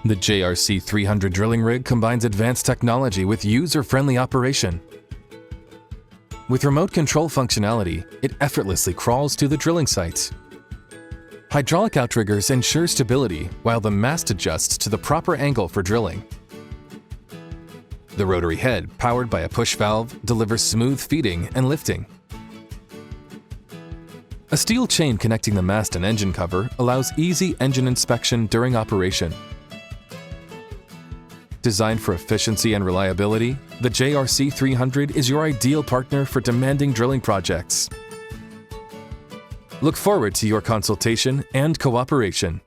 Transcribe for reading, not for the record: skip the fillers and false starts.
The JRC300 drilling rig combines advanced technology with user-friendly operation. With remote control functionality, it effortlessly crawls to the drilling sites. Hydraulic outriggers ensure stability while the mast adjusts to the proper angle for drilling. The rotary head, powered by a push valve, delivers smooth feeding and lifting. A steel chain connecting the mast and engine cover allows easy engine inspection during operation. Designed for efficiency and reliability, the JRC300 is your ideal partner for demanding drilling projects. Look forward to your consultation and cooperation.